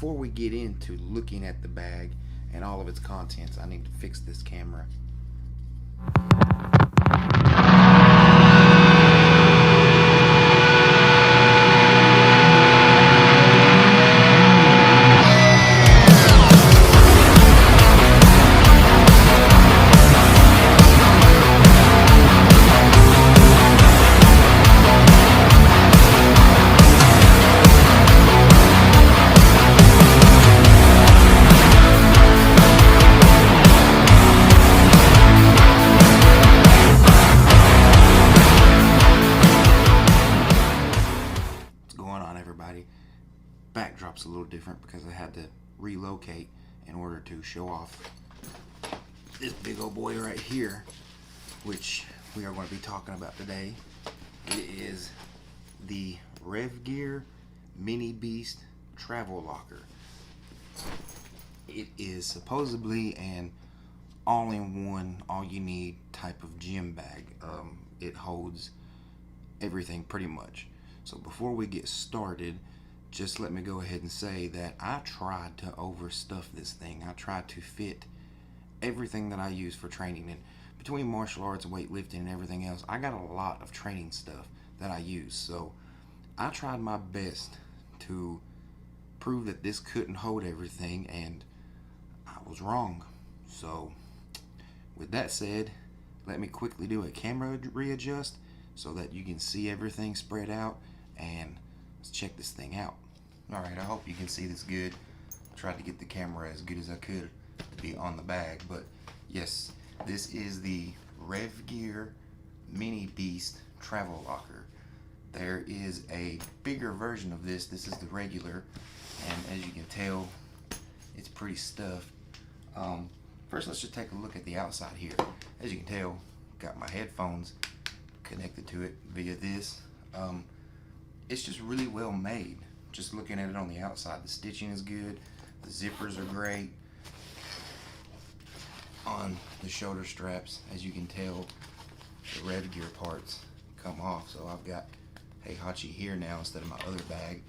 before we get into looking at the bag and all of its contents, I need to fix this camera. Backdrop's a little different because I had to relocate in order to show off this big old boy right here, which we are going to be talking about today. It is the Arts-Revgear Mini Beast Travel Locker. It is supposedly an all-in-one, all-you-need type of gym bag. It holds everything pretty much. So before we get started, just let me go ahead and say that I tried to overstuff this thing. I tried to fit everything that I use for training, and between martial arts, weightlifting, and everything else, I got a lot of training stuff that I use. So I tried my best to prove that this couldn't hold everything, and I was wrong. So with that said, let me quickly do a camera readjust so that you can see everything spread out, and let's check this thing out. Alright, I hope you can see this good. I tried to get the camera as good as I could to be on the bag, but yes, this is the Arts-Revgear Mini Beast Travel Locker. There is a bigger version of this. This is the regular, and as you can tell, it's pretty stuffed. First, let's just take a look at the outside here. As you can tell, got my headphones connected to it via this. It's just really well made. Just looking at it on the outside, the stitching is good, the zippers are great. On the shoulder straps, as you can tell, the Arts-Revgear parts come off. So I've got Heihachi here now instead of my other bag,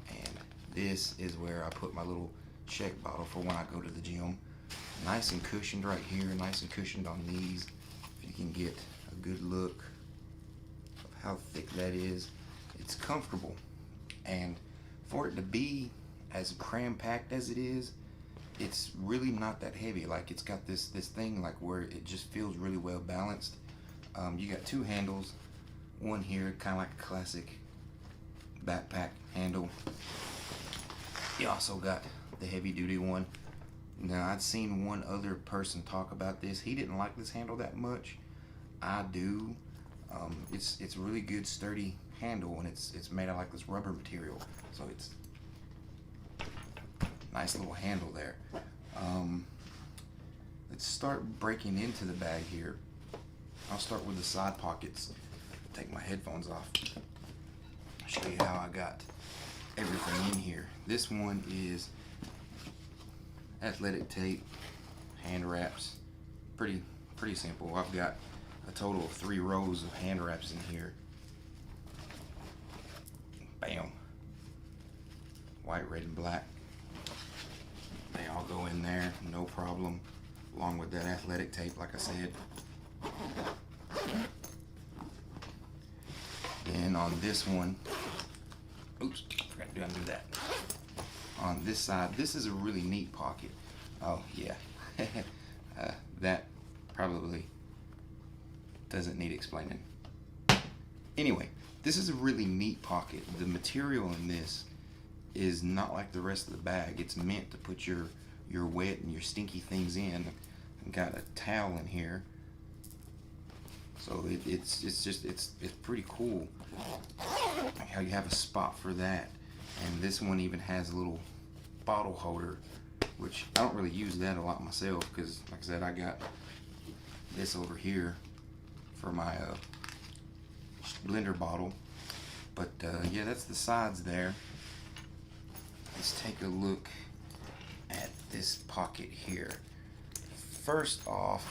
and this is where I put my little check bottle for when I go to the gym. Nice and cushioned right here, nice and cushioned on these. If you can get a good look of how thick that is, it's comfortable. And for it to be as cram-packed as it is, it's really not that heavy. Like, it's got this thing like where it just feels really well balanced. You got two handles, one here, kind of like a classic backpack handle. You also got the heavy-duty one. Now, I'd seen one other person talk about this. He didn't like this handle that much. I do. It's really good, sturdy handle, and it's made out of like this rubber material, so it's nice little handle there. Let's start breaking into the bag here. I'll start with the side pockets. Take my headphones off. Show you how I got everything in here. This one is athletic tape, hand wraps. Pretty simple. I've got a total of 3 rows of hand wraps in here. Bam. White, red, and black. They all go in there, no problem. Along with that athletic tape, like I said. Then on this one, oops, forgot to undo that. On this side, this is a really neat pocket. Oh yeah, that probably doesn't need explaining. Anyway, this is a really neat pocket. The material in this is not like the rest of the bag. It's meant to put your wet and your stinky things in. I've got a towel in here, so it's pretty cool how you have a spot for that. And this one even has a little bottle holder, which I don't really use that a lot myself because, like I said, I got this over here for my blender bottle. But yeah, that's the sides there. Let's take a look at this pocket here. First off,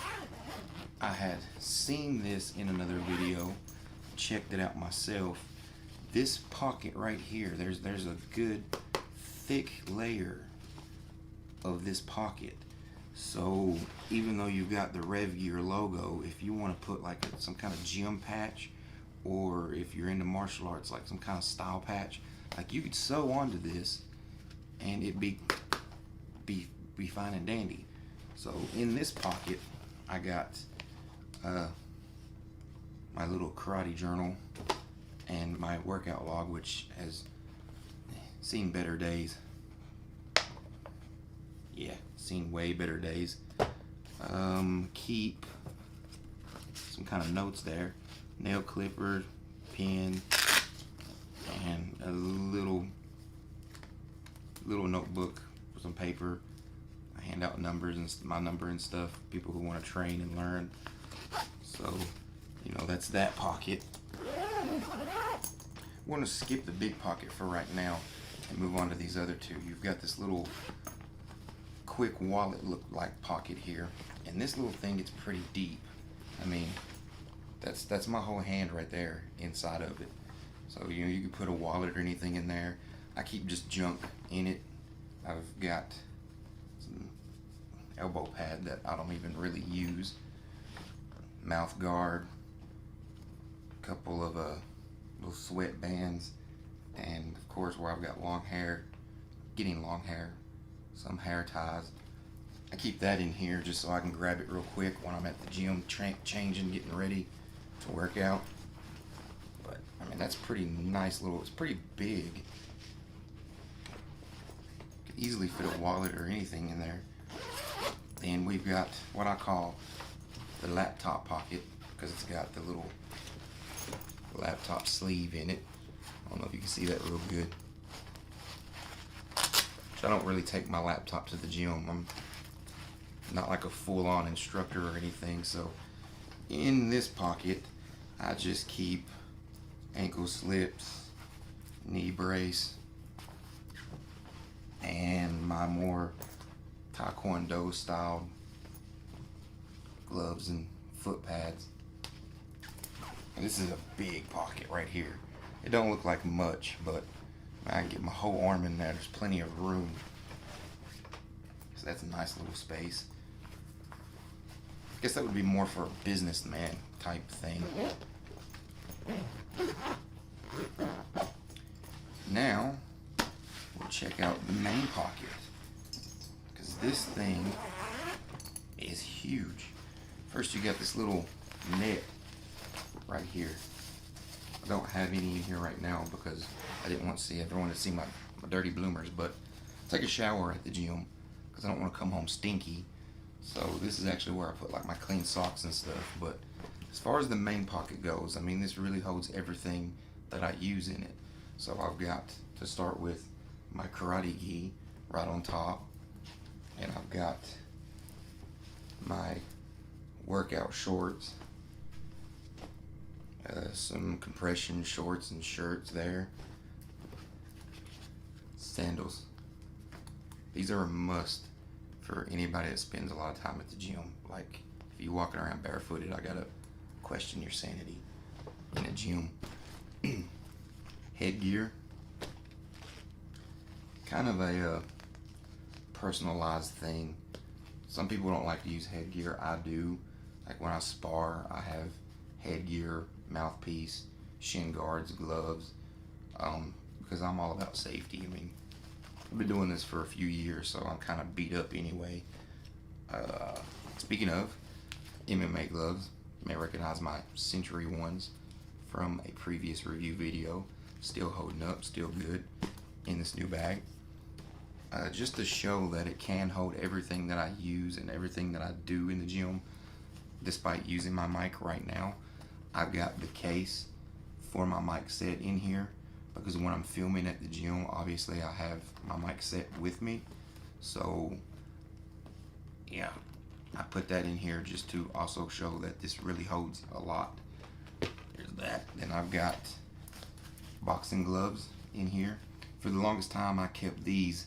I had seen this in another video, checked it out myself. This pocket right here, there's a good thick layer of this pocket. So even though you've got the Revgear logo, if you want to put like some kind of gym patch, or if you're into martial arts, like some kind of style patch, like you could sew onto this and it'd be fine and dandy. So in this pocket I got my little karate journal and my workout log, which has seen better days. Yeah, seen way better days. Keep some kind of notes there, nail clipper, pen, and a little notebook with some paper. I hand out numbers and my number and stuff, people who want to train and learn. So, you know, that's that pocket. I want to skip the big pocket for right now and move on to these other two. You've got this little quick wallet look like pocket here, and this little thing gets pretty deep. I mean, that's my whole hand right there inside of it. So you know, you can put a wallet or anything in there. I keep just junk in it. I've got some elbow pad that I don't even really use, mouth guard, a couple of little sweat bands, and of course where I've got long hair, getting long hair, some hair ties. I keep that in here just so I can grab it real quick when I'm at the gym changing, getting ready to work out. But I mean, that's pretty nice little, it's pretty big. Could easily fit a wallet or anything in there. Then we've got what I call the laptop pocket, because it's got the little laptop sleeve in it. I don't know if you can see that real good. I don't really take my laptop to the gym. I'm not like a full-on instructor or anything, so in this pocket I just keep ankle slips, knee brace, and my more taekwondo style gloves and foot pads. And this is a big pocket right here. It don't look like much, but I can get my whole arm in there. There's plenty of room. So that's a nice little space. I guess that would be more for a businessman type thing. Now, we'll check out the main pocket, because this thing is huge. First you got this little net right here. I don't have any in here right now because I didn't want everyone to see my dirty bloomers, but I take a shower at the gym because I don't want to come home stinky. So this is actually where I put like my clean socks and stuff. But as far as the main pocket goes, I mean, this really holds everything that I use in it. So I've got to start with my karate gi right on top, and I've got my workout shorts, some compression shorts and shirts there, sandals. These are a must for anybody that spends a lot of time at the gym. Like, if you're walking around barefooted, I gotta question your sanity in a gym. Headgear, kind of a personalized thing. Some people don't like to use headgear. I do. Like when I spar, I have headgear, mouthpiece, shin guards, gloves, because I'm all about safety. I mean, I've been doing this for a few years, so I'm kind of beat up anyway. Speaking of MMA gloves, you may recognize my Century ones from a previous review video. Still holding up, still good in this new bag. Just to show that it can hold everything that I use and everything that I do in the gym, despite using my mic right now. I've got the case for my mic set in here, because when I'm filming at the gym, obviously I have my mic set with me. So yeah, I put that in here just to also show that this really holds a lot. There's that. Then I've got boxing gloves in here. For the longest time I kept these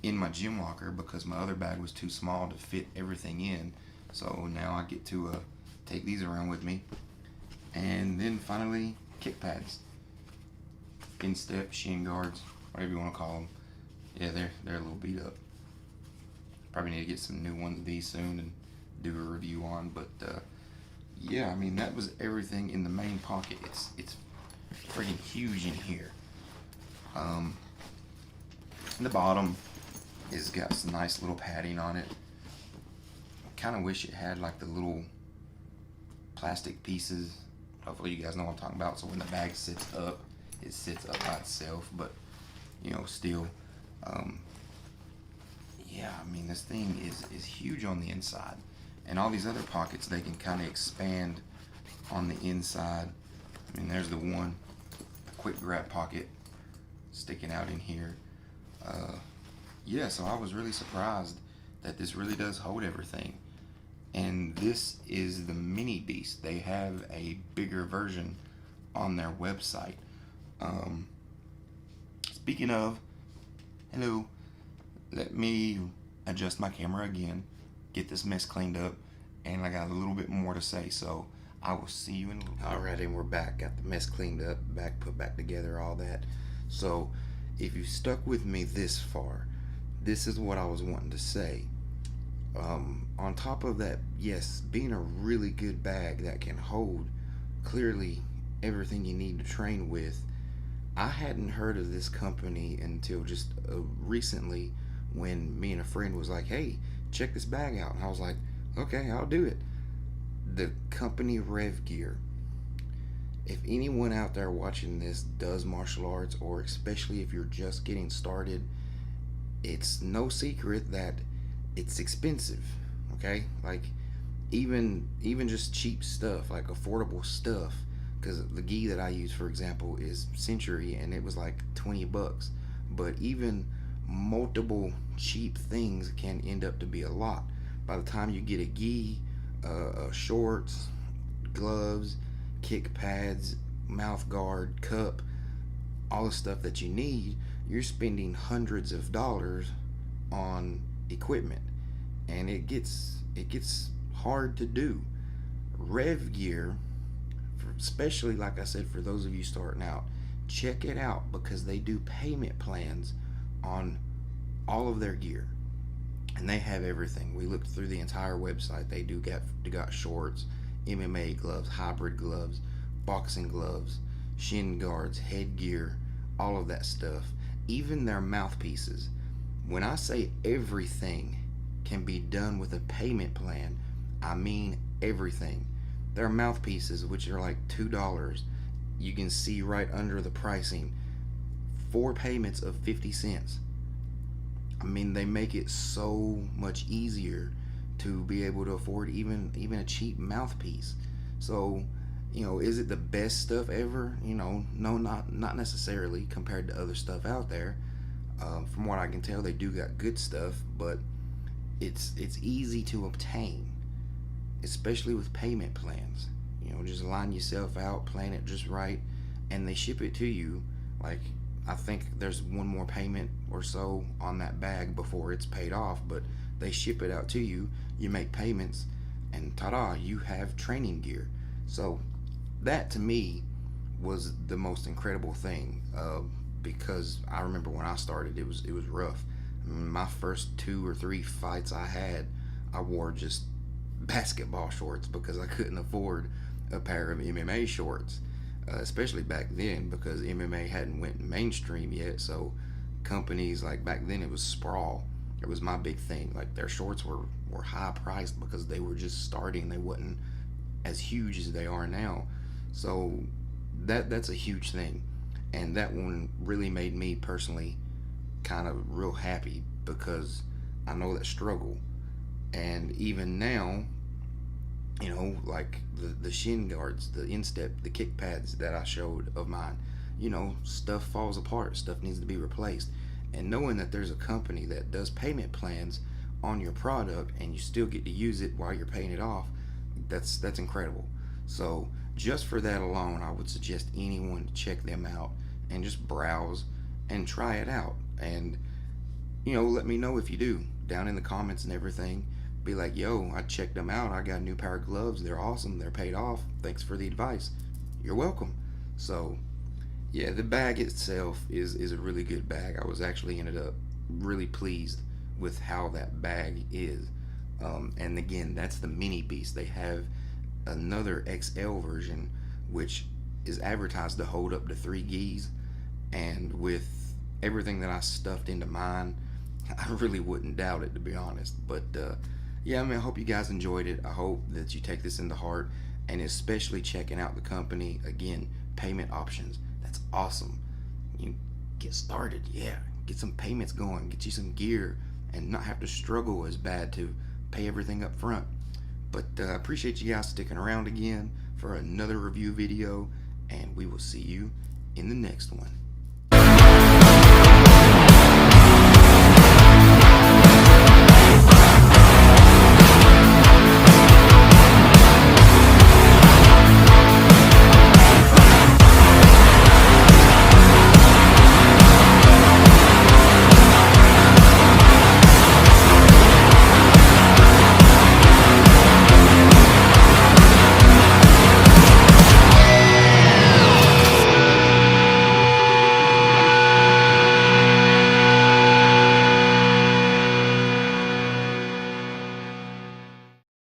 in my gym locker because my other bag was too small to fit everything in. So now I get to take these around with me. And then finally, kick pads, instep, shin guards, whatever you want to call them. Yeah, they're a little beat up. Probably need to get some new ones of these soon and do a review on. But yeah, I mean that was everything in the main pocket. It's freaking huge in here. Um, the bottom is got some nice little padding on it. Kind of wish it had like the little plastic pieces. Hopefully you guys know what I'm talking about. So when the bag sits up, it sits up by itself. But you know, still, yeah. I mean, this thing is huge on the inside, and all these other pockets they can kind of expand on the inside. I mean, there's the one quick grab pocket sticking out in here. Yeah, so I was really surprised that this really does hold everything. And this is the mini beast. They have a bigger version on their website. Um, Speaking of, hello, let me adjust my camera again, get this mess cleaned up, and I got a little bit more to say. So I will see you in a little bit. All right, and we're back. Got the mess cleaned up, put back together, all that. So if you stuck with me this far, this is what I was wanting to say. On top of that, yes, being a really good bag that can hold clearly everything you need to train with. I hadn't heard of this company until just recently when me and a friend was like, hey, check this bag out. And I was like, okay, I'll do it. The company Arts-Revgear. If anyone out there watching this does martial arts, or especially if you're just getting started, it's no secret that it's expensive. Okay, like even just cheap stuff, like affordable stuff, because the gi that I use, for example, is Century, and it was like $20. But even multiple cheap things can end up to be a lot. By the time you get a gi, shorts, gloves, kick pads, mouth guard, cup, all the stuff that you need, you're spending hundreds of dollars on equipment, and it gets hard to do. Revgear, especially like I said, for those of you starting out, check it out because they do payment plans on all of their gear, and they have everything. We looked through the entire website. They got shorts, MMA gloves, hybrid gloves, boxing gloves, shin guards, headgear, all of that stuff. Even their mouthpieces. When I say everything can be done with a payment plan, I mean everything. Their mouthpieces, which are like $2, you can see right under the pricing, 4 payments of 50 cents. I mean, they make it so much easier to be able to afford even a cheap mouthpiece. So, you know, is it the best stuff ever? You know, no, not necessarily compared to other stuff out there. From what I can tell, they do got good stuff, but it's easy to obtain, especially with payment plans. You know, just line yourself out, plan it just right, and they ship it to you. Like, I think there's one more payment or so on that bag before it's paid off, but they ship it out to you. You make payments, and ta-da, you have training gear. So that to me was the most incredible thing, because I remember when I started, it was rough. I mean, my first 2 or 3 fights I had, I wore just basketball shorts because I couldn't afford a pair of MMA shorts, especially back then because MMA hadn't went mainstream yet. So companies like back then, it was Sprawl. It was my big thing. Like their shorts were high priced because they were just starting. They wasn't as huge as they are now. So that's a huge thing, and that one really made me personally kind of real happy because I know that struggle. And even now, you know, like the shin guards, the instep, the kick pads that I showed of mine, you know, stuff falls apart, stuff needs to be replaced. And knowing that there's a company that does payment plans on your product and you still get to use it while you're paying it off, that's incredible. So just for that alone, I would suggest anyone to check them out and just browse and try it out. And, you know, let me know if you do down in the comments and everything. Be like, yo, I checked them out. I got a new pair of gloves. They're awesome. They're paid off. Thanks for the advice. You're welcome. So, yeah, the bag itself is a really good bag. I was actually ended up really pleased with how that bag is. And again, that's the mini beast. They have another XL version which is advertised to hold up to 3 Gs, and with everything that I stuffed into mine, I really wouldn't doubt it, to be honest. But yeah, I mean, I hope you guys enjoyed it. I hope that you take this into heart, and especially checking out the company. Again, payment options, that's awesome. You get started, yeah, get some payments going, get you some gear, and not have to struggle as bad to pay everything up front. But I appreciate you guys sticking around again for another review video, and we will see you in the next one.